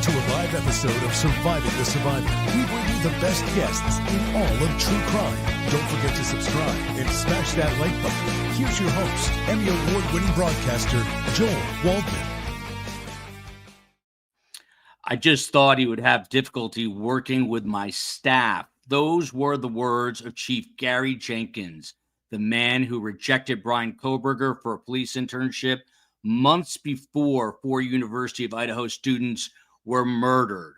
to a live episode of Surviving the Survivor. We bring you the best guests in all of true crime. Don't forget to subscribe and smash that like button. Here's your host, Emmy Award-winning broadcaster, Joel Waldman. I just thought he would have difficulty working with my staff. Those were the words of Chief Gary Jenkins, the man who rejected Bryan Kohberger for a police internship months before 4 University of Idaho students were murdered.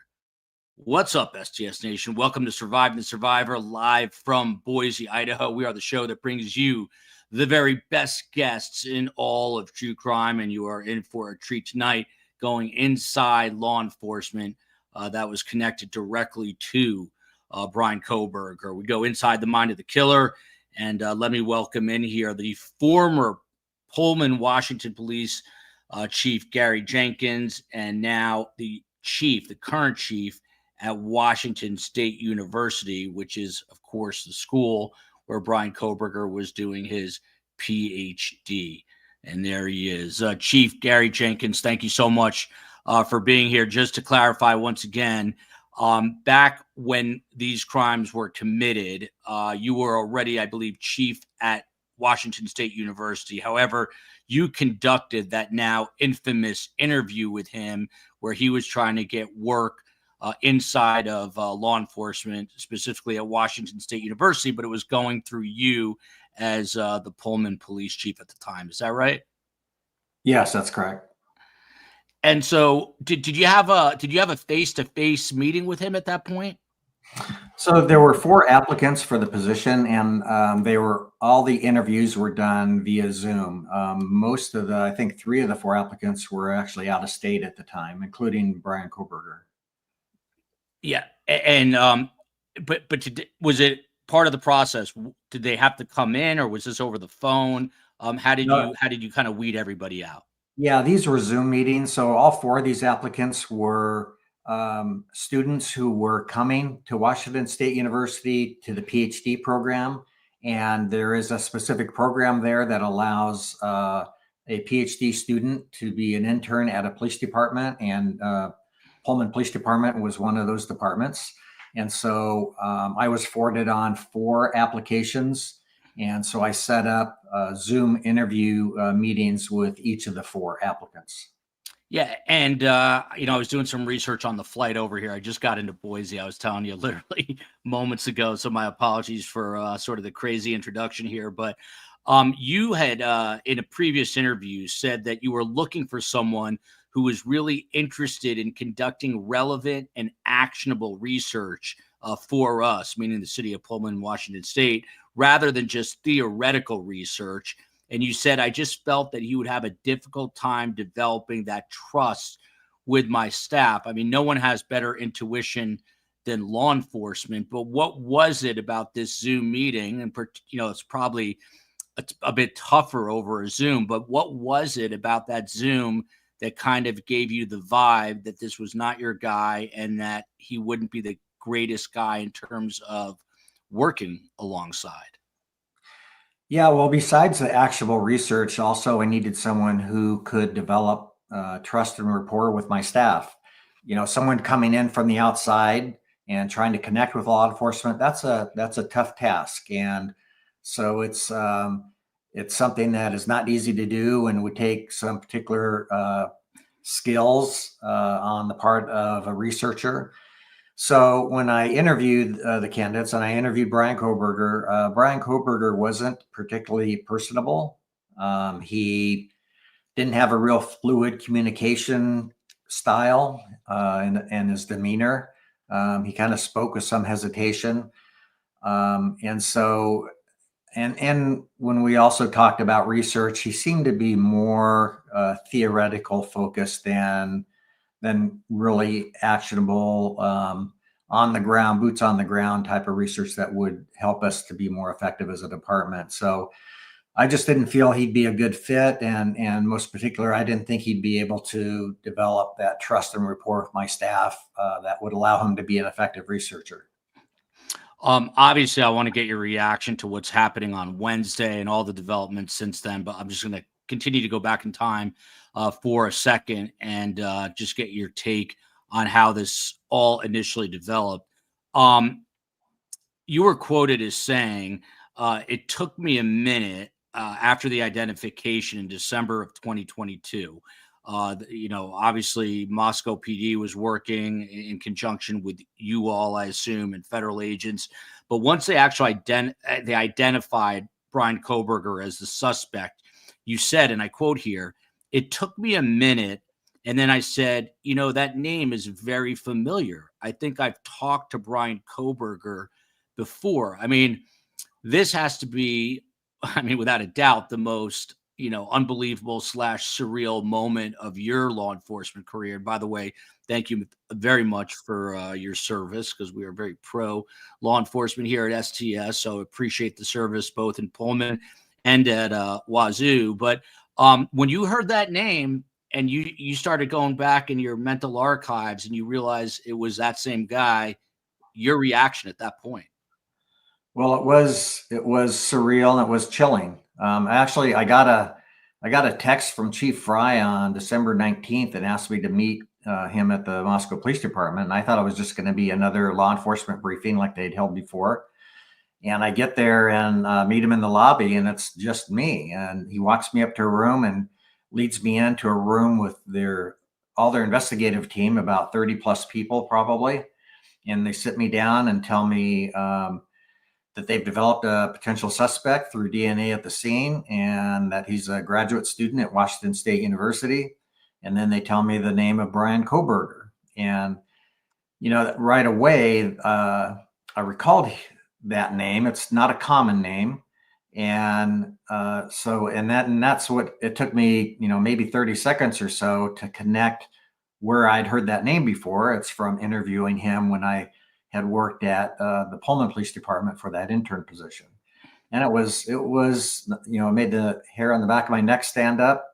What's up, STS Nation? Welcome to Surviving the Survivor, live from Boise, Idaho. We are the show that brings you the very best guests in all of true crime, and you are in for a treat tonight, going inside law enforcement that was connected directly to Bryan Kohberger. We go inside the mind of the killer, and let me welcome in here the former Pullman, Washington Police Chief Gary Jenkins, and now the current chief at Washington State University, which is, of course, the school where Bryan Kohberger was doing his Ph.D. And there he is. Chief Gary Jenkins, thank you so much for being here. Just to clarify once again, back when these crimes were committed, you were already, I believe, chief at Washington State University. However, you conducted that now infamous interview with him where he was trying to get work inside of law enforcement, specifically at Washington State University, but it was going through you as the Pullman Police Chief at the time. Is that right? Yes, that's correct. And so did you have a face-to-face meeting with him at that point? So there were 4 applicants for the position, and all the interviews were done via Zoom. Most of I think 3 of the 4 applicants were actually out of state at the time, including Bryan Kohberger. Yeah. And but was it part of the process? Did they have to come in, or was this over the phone? How did you kind of weed everybody out? Yeah, these were Zoom meetings. So all 4 of these applicants were students who were coming to Washington State University to the Ph.D. program. And there is a specific program there that allows a Ph.D. student to be an intern at a police department. And Pullman Police Department was one of those departments. And so I was forwarded on 4 applications. And so I set up Zoom interview meetings with each of the 4 applicants. Yeah. And, I was doing some research on the flight over here. I just got into Boise. I was telling you literally moments ago. So my apologies for sort of the crazy introduction here. But you had, in a previous interview, said that you were looking for someone who was really interested in conducting relevant and actionable research for us, meaning the city of Pullman, Washington State, rather than just theoretical research. And you said, I just felt that he would have a difficult time developing that trust with my staff. I mean, no one has better intuition than law enforcement, but what was it about this Zoom meeting? And, it's probably a bit tougher over a Zoom, but what was it about that Zoom that kind of gave you the vibe that this was not your guy and that he wouldn't be the greatest guy in terms of working alongside? Yeah, well, besides the actionable research, also I needed someone who could develop trust and rapport with my staff. Someone coming in from the outside and trying to connect with law enforcement, that's a tough task. And so it's something that is not easy to do and would take some particular skills on the part of a researcher. So when I interviewed the candidates, and I interviewed Bryan Kohberger wasn't particularly personable. He didn't have a real fluid communication style and his demeanor. He kind of spoke with some hesitation. And when we also talked about research, he seemed to be more theoretical focused than really actionable, on the ground, boots on the ground type of research that would help us to be more effective as a department. So I just didn't feel he'd be a good fit. And most particular, I didn't think he'd be able to develop that trust and rapport with my staff that would allow him to be an effective researcher. Obviously, I want to get your reaction to what's happening on Wednesday and all the developments since then, but I'm just going to continue to go back in time for a second and just get your take on how this all initially developed. You were quoted as saying, it took me a minute after the identification in December of 2022. Obviously Moscow PD was working in conjunction with you all, I assume, and federal agents. But once they actually they identified Bryan Kohberger as the suspect, you said, and I quote here, "It took me a minute. And then I said, that name is very familiar. I think I've talked to Bryan Kohberger before." I mean, this has to be, without a doubt, the most, unbelievable / surreal moment of your law enforcement career. And by the way, thank you very much for your service, because we are very pro law enforcement here at STS. So appreciate the service both in Pullman and at Wazoo. But when you heard that name and you started going back in your mental archives and you realized it was that same guy, your reaction at that point? Well, it was surreal and it was chilling. Actually, I got a text from Chief Fry on December 19th and asked me to meet him at the Moscow Police Department. And I thought it was just going to be another law enforcement briefing like they'd held before. And I get there and meet him in the lobby, and it's just me. And he walks me up to a room and leads me into a room with all their investigative team, about 30 plus people probably. And they sit me down and tell me that they've developed a potential suspect through DNA at the scene, and that he's a graduate student at Washington State University. And then they tell me the name of Bryan Kohberger. And, right away, I recalled that name. It's not a common name. And that's what it took me, maybe 30 seconds or so to connect where I'd heard that name before. It's from interviewing him when I had worked at the Pullman Police Department for that intern position. And it made the hair on the back of my neck stand up,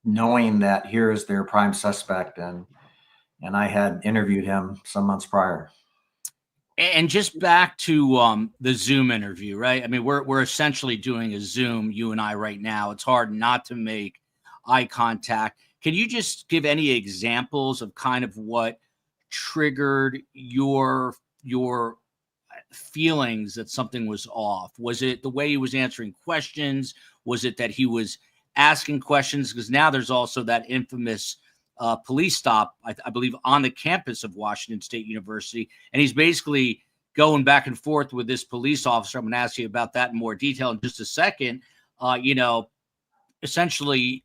knowing that here is their prime suspect. And I had interviewed him some months prior. And just back to the Zoom interview, right? We're essentially doing a Zoom, you and I right now. It's hard not to make eye contact. Can you just give any examples of kind of what triggered your feelings that something was off? Was it the way he was answering questions? Was it that he was asking questions? Because now there's also that infamous police stop, I believe, on the campus of Washington State University. And he's basically going back and forth with this police officer. I'm going to ask you about that in more detail in just a second. Essentially,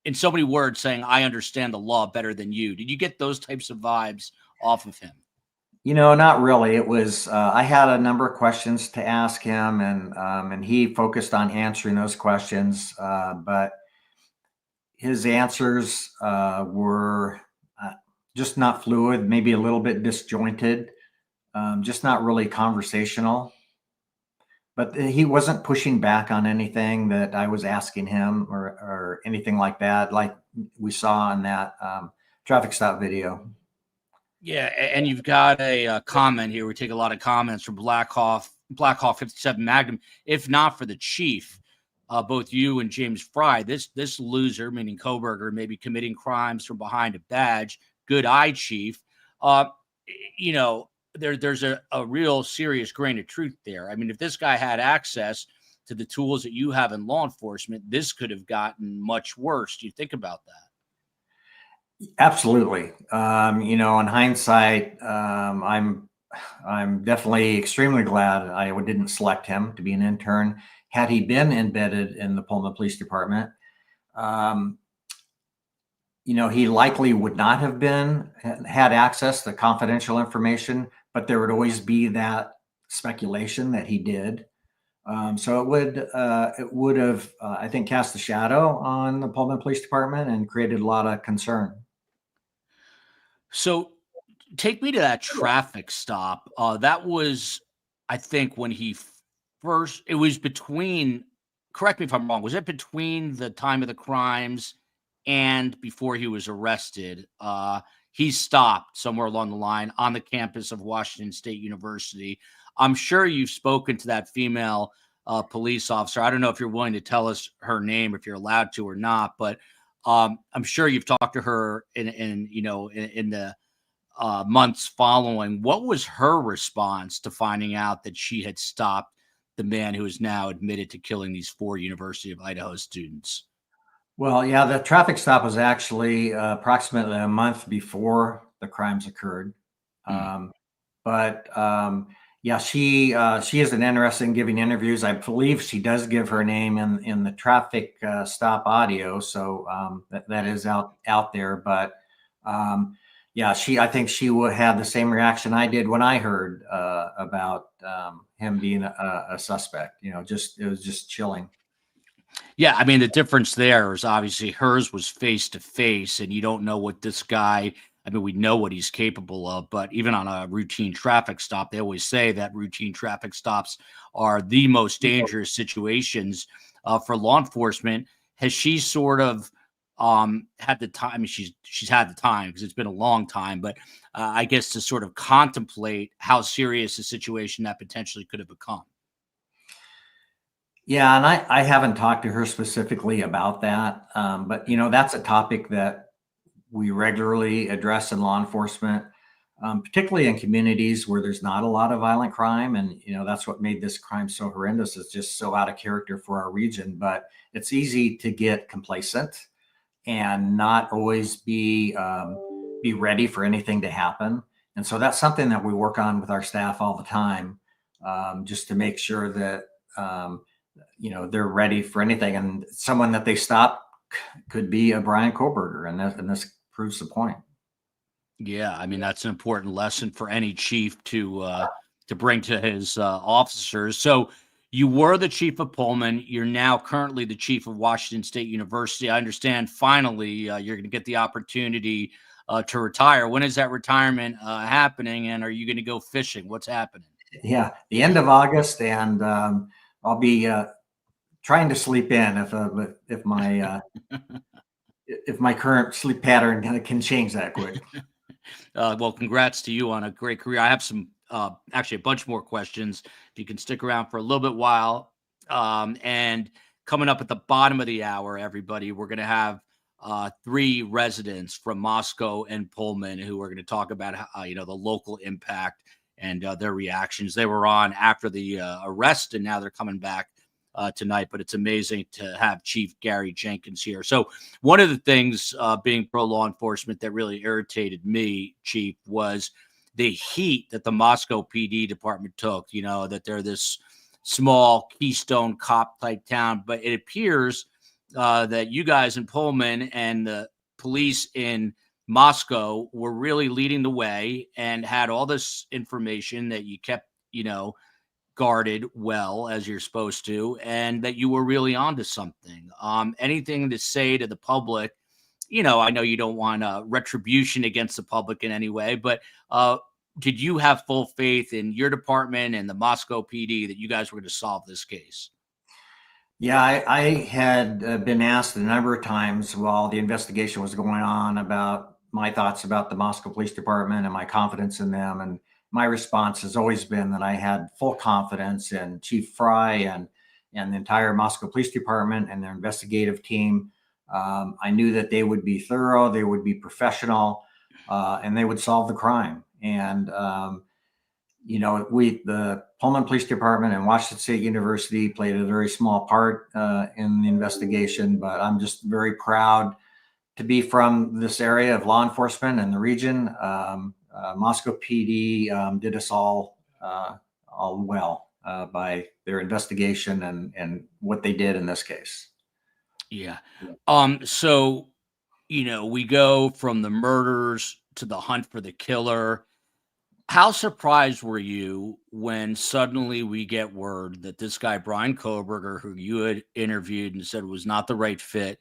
in so many words, saying, "I understand the law better than you." Did you get those types of vibes off of him? Not really. It was, I had a number of questions to ask him, and he focused on answering those questions. But his answers were just not fluid, maybe a little bit disjointed, just not really conversational. But he wasn't pushing back on anything that I was asking him or anything like that, like we saw in that traffic stop video. Yeah, and you've got a comment here. We take a lot of comments from Blackhawk 57 Magnum. If not for the chief, both you and James Fry, this loser, meaning Kohberger, may be committing crimes from behind a badge. Good eye, chief. There's a real serious grain of truth there. If this guy had access to the tools that you have in law enforcement, this could have gotten much worse. Do you think about that? Absolutely. In hindsight, I'm definitely extremely glad I didn't select him to be an intern. Had he been embedded in the Pullman Police Department, he likely would not have had access to confidential information, but there would always be that speculation that he did. So it would have, I think, cast a shadow on the Pullman Police Department and created a lot of concern. So take me to that traffic stop. That was, I think, when it was between, correct me if I'm wrong, was it between the time of the crimes and before he was arrested? He stopped somewhere along the line on the campus of Washington State University. I'm sure you've spoken to that female police officer. I don't know if you're willing to tell us her name, if you're allowed to or not, but I'm sure you've talked to her in the months following. What was her response to finding out that she had stopped the man who is now admitted to killing these 4 University of Idaho students? Well, yeah, the traffic stop was actually approximately a month before the crimes occurred. Mm. But yeah, she isn't interested in giving interviews. I believe she does give her name in the traffic stop audio, so that is out there. But yeah, I think she would have the same reaction I did when I heard about him being a suspect. You know, it was just chilling. Yeah, I mean, the difference there is obviously hers was face to face, and you don't know what this guy. I mean, we know what he's capable of, but even on a routine traffic stop, they always say that routine traffic stops are the most dangerous situations for law enforcement. Has she sort of had the time? I mean, she's had the time because it's been a long time, but I guess to sort of contemplate how serious a situation that potentially could have become. Yeah, and I haven't talked to her specifically about that, but you know, that's a topic that we regularly address in law enforcement, particularly in communities where there's not a lot of violent crime. And, you know, that's what made this crime so horrendous. It's just so out of character for our region. But it's easy to get complacent and not always be ready for anything to happen. And so that's something that we work on with our staff all the time, just to make sure that, you know, they're ready for anything. And someone that they stop could be a Bryan Kohberger, and this proves the point. Yeah, I mean that's an important lesson for any chief to bring to his officers. So you were the chief of Pullman. You're now currently the chief of Washington State University. I understand. Finally, you're going to get the opportunity to retire. When is that retirement happening? And are you going to go fishing? What's happening? Yeah, the end of August, and I'll be trying to sleep in if my current sleep pattern can change that quick. Well, congrats to you on a great career. I have some, actually, a bunch more questions. If you can stick around for a little bit while. And coming up at the bottom of the hour, everybody, we're going to have 3 residents from Moscow and Pullman who are going to talk about, the local impact and their reactions. They were on after the arrest, and now they're coming back tonight, but it's amazing to have Chief Gary Jenkins here. So one of the things being pro law enforcement that really irritated me, Chief, was the heat that the Moscow PD department took, you know, that they're this small Keystone cop type town, but it appears that you guys in Pullman and the police in Moscow were really leading the way and had all this information that you kept, guarded well as you're supposed to, and that you were really onto something. Anything to say to the public? I know you don't want retribution against the public in any way, but did you have full faith in your department and the Moscow PD that you guys were going to solve this case? Yeah, I had been asked a number of times while the investigation was going on about my thoughts about the Moscow Police Department and my confidence in them. And my response has always been that I had full confidence in Chief Fry and the entire Moscow Police Department and their investigative team. I knew that they would be thorough, they would be professional, and they would solve the crime. And the Pullman Police Department and Washington State University played a very small part in the investigation, but I'm just very proud to be from this area of law enforcement and the region. Moscow PD did us all well by their investigation and what they did in this case. Yeah. So, we go from the murders to the hunt for the killer. How surprised were you when suddenly we get word that this guy, Bryan Kohberger, who you had interviewed and said was not the right fit,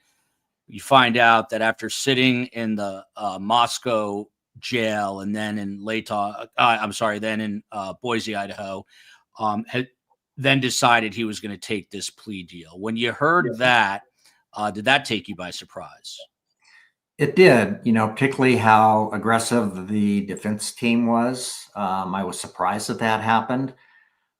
you find out that after sitting in the Moscow jail and then in then in Boise, Idaho, had then decided he was going to take this plea deal. When you heard that, did that take you by surprise? It did, particularly how aggressive the defense team was. I was surprised that happened.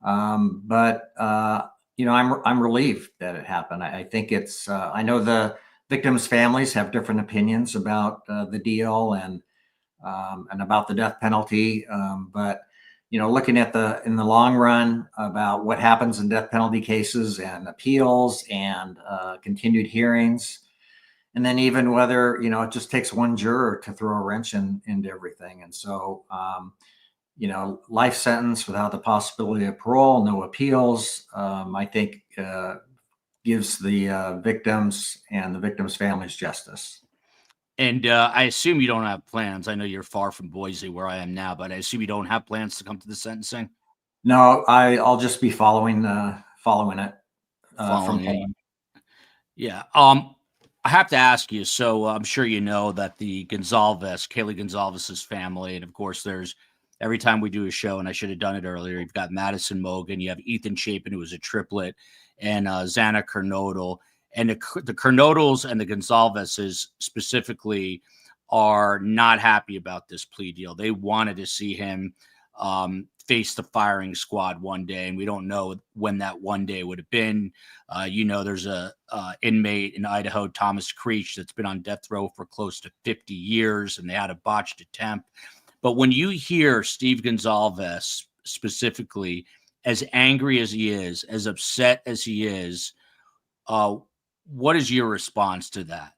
But I'm relieved that it happened. I think it's, I know the victims' families have different opinions about the deal and about the death penalty. But looking at in the long run about what happens in death penalty cases and appeals and continued hearings, and then even whether it just takes one juror to throw a wrench into everything. And so life sentence without the possibility of parole, no appeals, I think gives the victims and the victims' families justice. And I assume you don't have plans. I know you're far from Boise, where I am now, but I assume you don't have plans to come to the sentencing. No, I'll just be following it from home. Yeah. I have to ask you. So I'm sure you know that the Kaylee Goncalves' family, and of course, there's every time we do a show, and I should have done it earlier. You've got Madison Mogen, you have Ethan Chapin, who was a triplet, and Xana Kernodle. And the Kernodles and the Goncalveses specifically are not happy about this plea deal. They wanted to see him face the firing squad one day, and we don't know when that one day would have been. There's a inmate in Idaho, Thomas Creech, that's been on death row for close to 50 years, and they had a botched attempt. But when you hear Steve Goncalves specifically, as angry as he is, as upset as he is, what is your response to that?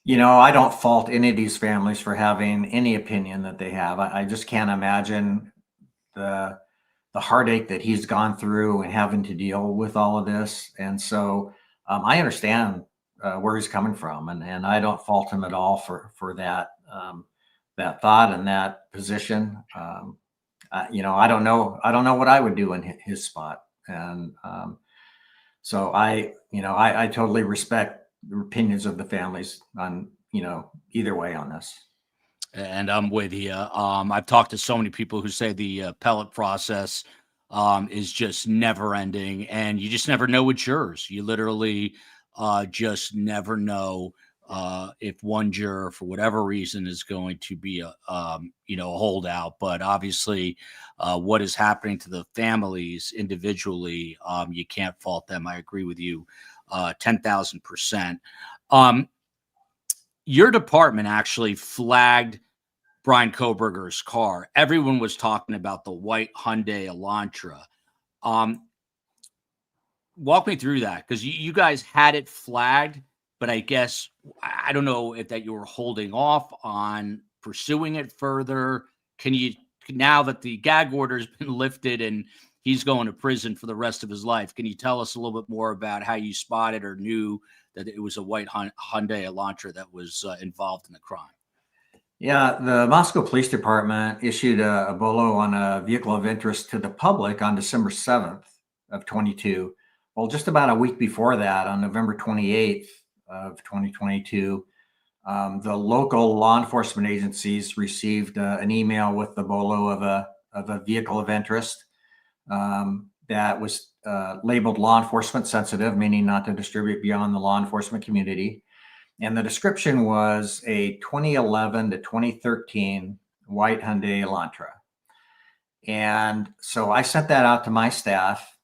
I don't fault any of these families for having any opinion that they have. I just can't imagine the heartache that he's gone through and having to deal with all of this. And so I understand where he's coming from, and I don't fault him at all for that that thought and that position. I don't know what I would do in his spot, and so I totally respect the opinions of the families on either way on this. And I'm with you. I've talked to so many people who say the appellate process is just never ending, and you just never know with jurors. You literally just never know if one juror, for whatever reason, is going to be a holdout. But obviously, what is happening to the families individually, you can't fault them. I agree with you 10,000%. Your department actually flagged Bryan Kohberger's car. Everyone was talking about the white Hyundai Elantra. Walk me through that, because you guys had it flagged, but I guess I don't know if that you were holding off on pursuing it further. Can you, now that the gag order has been lifted and he's going to prison for the rest of his life, can you tell us a little bit more about how you spotted or knew that it was a white Hyundai Elantra that was involved in the crime? Yeah, the Moscow Police Department issued a bolo on a vehicle of interest to the public on December 7th of 22. Well, just about a week before that, on November 28th of 2022, the local law enforcement agencies received an email with the bolo of a vehicle of interest that was labeled law enforcement sensitive, meaning not to distribute beyond the law enforcement community. And the description was a 2011 to 2013 white Hyundai Elantra. And so I sent that out to my staff,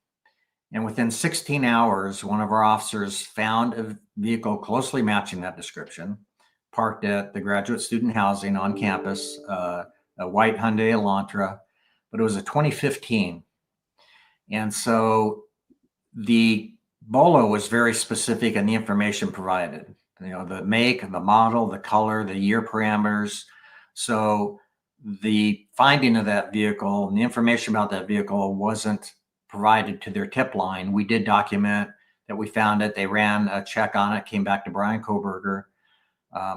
and within 16 hours, one of our officers found a vehicle closely matching that description, parked at the graduate student housing on campus, a white Hyundai Elantra, but it was a 2015. And so the bolo was very specific in the information provided, the make, the model, the color, the year parameters. So the finding of that vehicle and the information about that vehicle wasn't provided to their tip line. We did document that we found it. They ran a check on it, came back to Bryan Kohberger,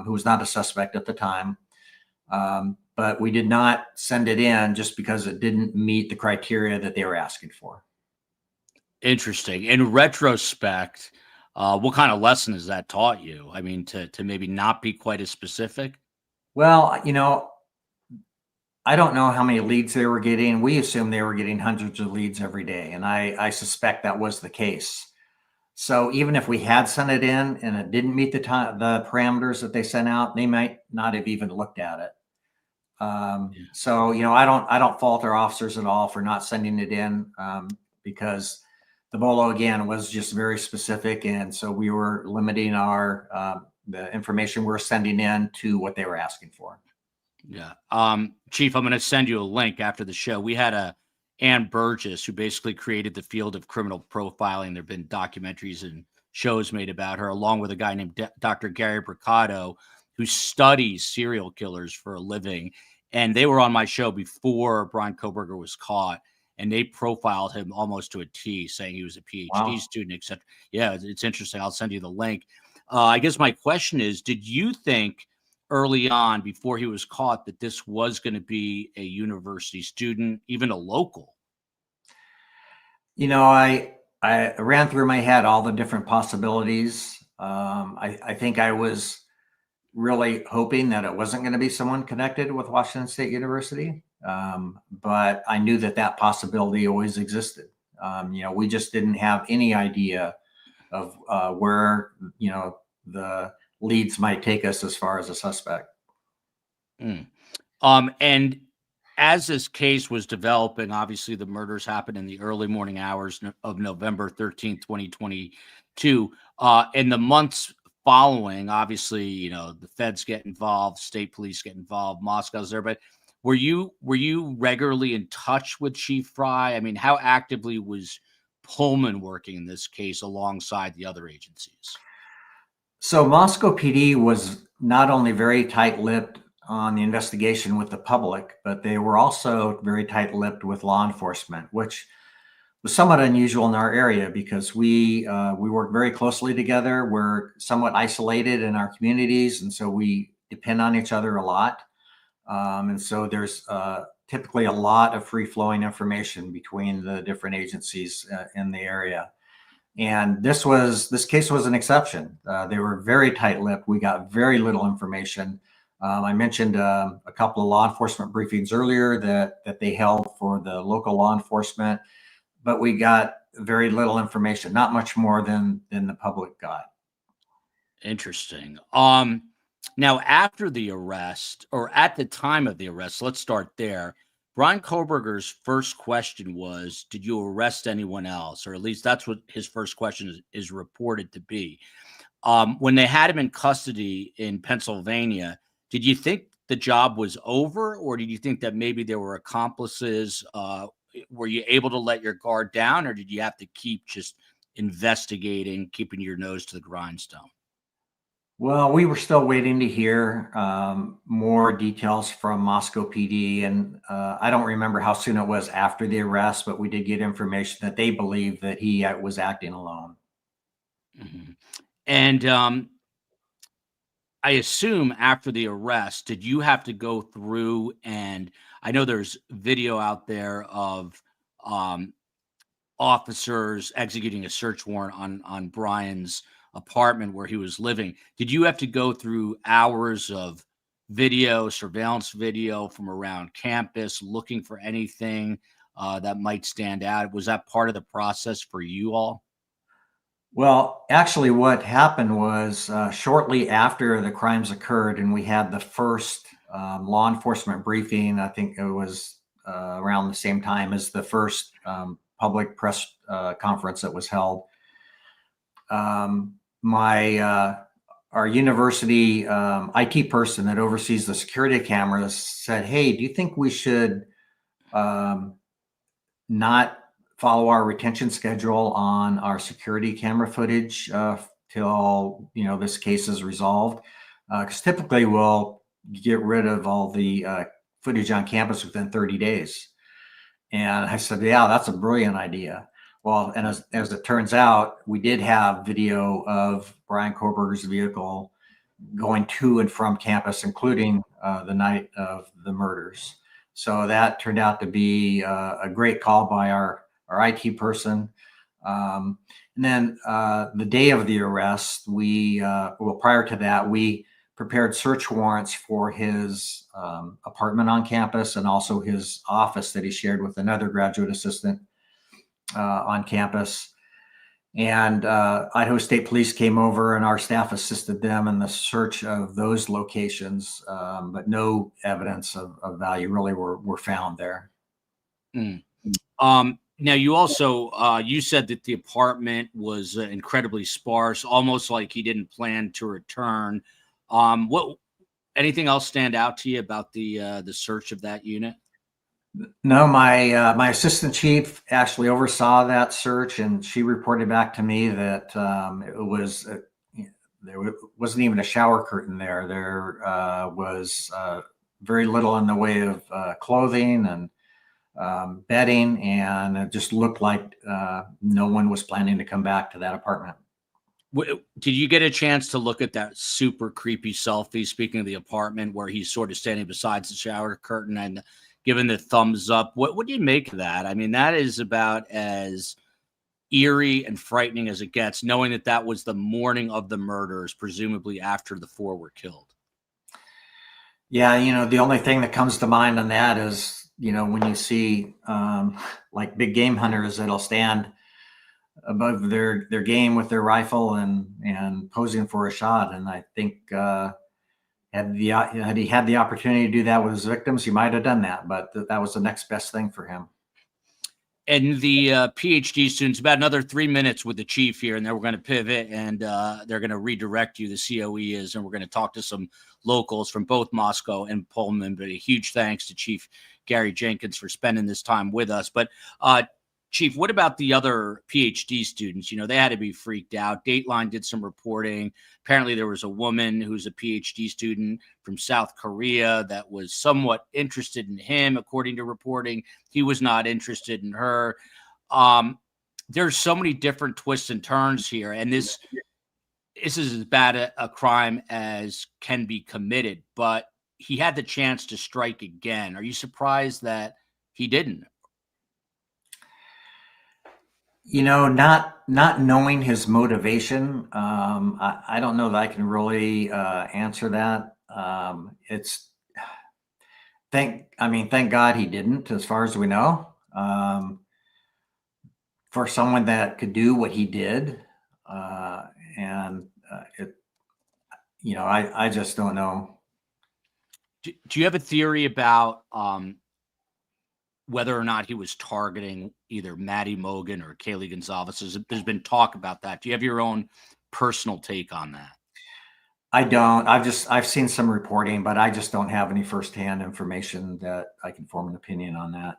who was not a suspect at the time. But we did not send it in just because it didn't meet the criteria that they were asking for. Interesting. In retrospect, what kind of lesson has that taught you? I mean, to maybe not be quite as specific? Well, I don't know how many leads they were getting. We assumed they were getting hundreds of leads every day, and I suspect that was the case. So even if we had sent it in and it didn't meet the parameters that they sent out, they might not have even looked at it. So I don't fault our officers at all for not sending it in, because the bolo again was just very specific, and so we were limiting our the information we're sending in to what they were asking for. Yeah. Chief, I'm going to send you a link after the show. We had Ann Burgess, who basically created the field of criminal profiling. There have been documentaries and shows made about her, along with a guy named Dr. Gary Bricado, who studies serial killers for a living. And they were on my show before Bryan Kohberger was caught, and they profiled him almost to a T, saying he was a Ph.D. student, etc. Yeah, it's interesting. I'll send you the link. I guess my question is, did you think early on, before he was caught, that this was going to be a university student, even a local? You know, I ran through my head all the different possibilities. I think I was really hoping that it wasn't going to be someone connected with Washington State University. But I knew that that possibility always existed. You know, we just didn't have any idea of where, you know, the leads might take us as far as a suspect. And as this case was developing, obviously the murders happened in the early morning hours of November 13th, 2022. In the months following, obviously, you know, the feds get involved, state police get involved, Moscow's there. But were you regularly in touch with Chief Fry? I mean, how actively was Pullman working in this case alongside the other agencies? So Moscow PD was not only very tight-lipped on the investigation with the public, but they were also very tight-lipped with law enforcement, which was somewhat unusual in our area because we work very closely together. We're somewhat isolated in our communities, and so we depend on each other a lot. And so there's typically a lot of free-flowing information between the different agencies in the area. And this case was an exception. They were very tight-lipped. We got very little information. I mentioned a couple of law enforcement briefings earlier that they held for the local law enforcement, but we got very little information, not much more than the public got. Interesting. Now, after the arrest, or at the time of the arrest, let's start there. Bryan Kohberger's first question was, did you arrest anyone else? Or at least that's what his first question is reported to be. When they had him in custody in Pennsylvania, did you think the job was over, or did you think that maybe there were accomplices? Were you able to let your guard down, or did you have to keep just investigating, keeping your nose to the grindstone? Well, we were still waiting to hear more details from Moscow PD, and I don't remember how soon it was after the arrest, but we did get information that they believed that he was acting alone. Mm-hmm. And I assume after the arrest, did you have to go through, and I know there's video out there of officers executing a search warrant on Bryan's apartment where he was living. Did you have to go through hours of video, surveillance video from around campus, looking for anything that might stand out? Was that part of the process for you all? Well, actually, what happened was shortly after the crimes occurred, and we had the first law enforcement briefing. I think it was around the same time as the first public press conference that was held. Our university IT person that oversees the security cameras said, "Hey, do you think we should not follow our retention schedule on our security camera footage till this case is resolved? Because typically we'll get rid of all the footage on campus within 30 days." And I said, "Yeah, that's a brilliant idea." Well, and as it turns out, we did have video of Bryan Kohberger's vehicle going to and from campus, including the night of the murders. So that turned out to be a great call by our IT person. And then the day of the arrest, prior to that, we prepared search warrants for his apartment on campus and also his office that he shared with another graduate assistant on campus. And Idaho State Police came over and our staff assisted them in the search of those locations, but no evidence of value really were found there. Mm. Now, you also you said that the apartment was incredibly sparse, almost like he didn't plan to return. What anything else stand out to you about the search of that unit? No, my assistant chief actually oversaw that search, and she reported back to me that it was wasn't even a shower curtain there. There was very little in the way of clothing and bedding, and it just looked like no one was planning to come back to that apartment. Did you get a chance to look at that super creepy selfie, speaking of the apartment, where he's sort of standing beside the shower curtain and giving the thumbs up? What do you make of that? I mean, that is about as eerie and frightening as it gets, knowing that that was the morning of the murders, presumably after the four were killed. Yeah, the only thing that comes to mind on that is, when you see like big game hunters that'll stand above their game with their rifle and posing for a shot. And I think had he had the opportunity to do that with his victims, he might have done that, but that was the next best thing for him. And the Ph.D. students, about another 3 minutes with the chief here, and then we're going to pivot and they're going to redirect you. The COE is, and we're going to talk to some locals from both Moscow and Pullman. But a huge thanks to Chief Gary Jenkins for spending this time with us. But Chief, what about the other Ph.D. students? They had to be freaked out. Dateline did some reporting. Apparently there was a woman who's a Ph.D. student from South Korea that was somewhat interested in him, according to reporting. He was not interested in her. There's so many different twists and turns here. And this is as bad a crime as can be committed, but he had the chance to strike again. Are you surprised that he didn't? Not knowing his motivation, I don't know that I can really answer that. Thank God he didn't, as far as we know. For someone that could do what he did, I just don't know. Do you have a theory about whether or not he was targeting either Madison Mogen or Kaylee Goncalves? There's been talk about that. Do you have your own personal take on that? I don't. I've seen some reporting, but I just don't have any firsthand information that I can form an opinion on that.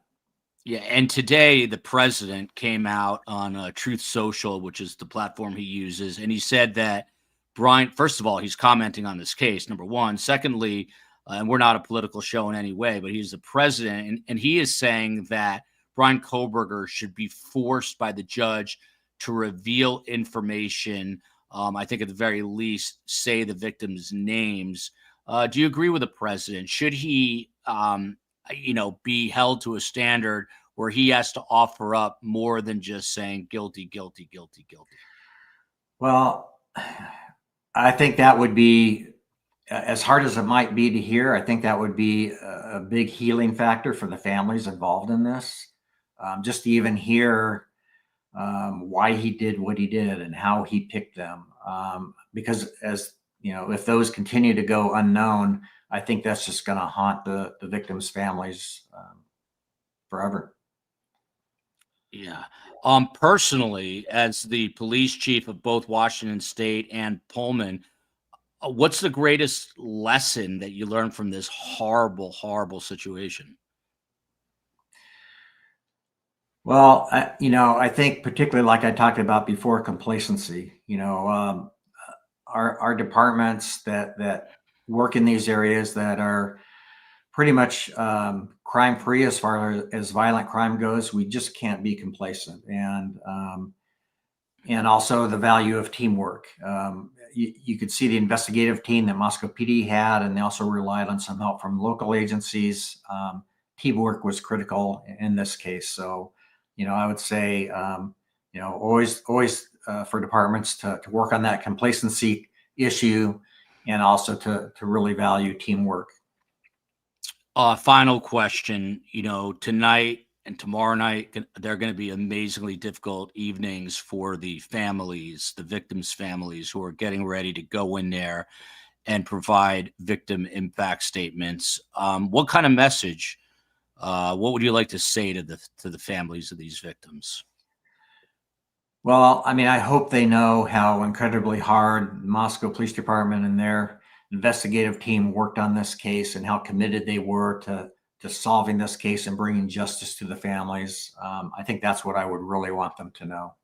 Yeah, and today the president came out on Truth Social, which is the platform he uses, and he said that Bryan, first of all, he's commenting on this case, number one. Secondly, and we're not a political show in any way, but he's the president, and he is saying that Bryan Kohberger should be forced by the judge to reveal information. I think at the very least, say the victims' names. Do you agree with the president? Should he, be held to a standard where he has to offer up more than just saying guilty, guilty, guilty, guilty? Well, I think that would be, as hard as it might be to hear, I think that would be a big healing factor for the families involved in this. Just to even hear why he did what he did and how he picked them. Because if those continue to go unknown, I think that's just going to haunt the victims' families forever. Yeah. Personally, as the police chief of both Washington State and Pullman, what's the greatest lesson that you learned from this horrible, horrible situation? Well, I think particularly like I talked about before, complacency. Our departments that work in these areas that are pretty much crime-free as far as violent crime goes, we just can't be complacent. And also the value of teamwork. You could see the investigative team that Moscow PD had, and they also relied on some help from local agencies. Teamwork was critical in this case. So, I would say, always for departments to work on that complacency issue, and also to really value teamwork. Final question, tonight and tomorrow night, they're going to be amazingly difficult evenings for the families, the victims' families, who are getting ready to go in there and provide victim impact statements. What kind of message What would you like to say to the families of these victims? Well, I mean, I hope they know how incredibly hard the Moscow Police Department and their investigative team worked on this case and how committed they were to solving this case and bringing justice to the families. I think that's what I would really want them to know.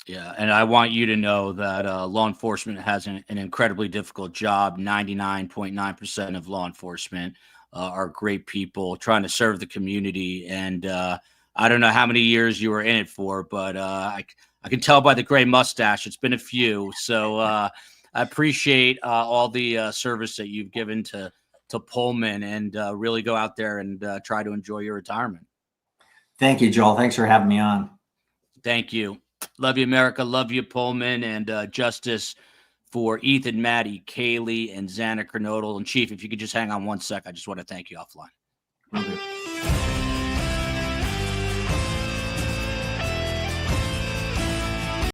Yeah, and I want you to know that law enforcement has an incredibly difficult job. 99.9% of law enforcement are great people trying to serve the community. And I don't know how many years you were in it for, but I can tell by the gray mustache, it's been a few. So I appreciate all the service that you've given to Pullman, and really go out there and try to enjoy your retirement. Thank you, Joel. Thanks for having me on. Thank you. Love you, America. Love you, Pullman. And justice for Ethan, Maddie, Kaylee, and Xana Kernodle. And Chief, if you could just hang on one sec, I just want to thank you offline. Will do.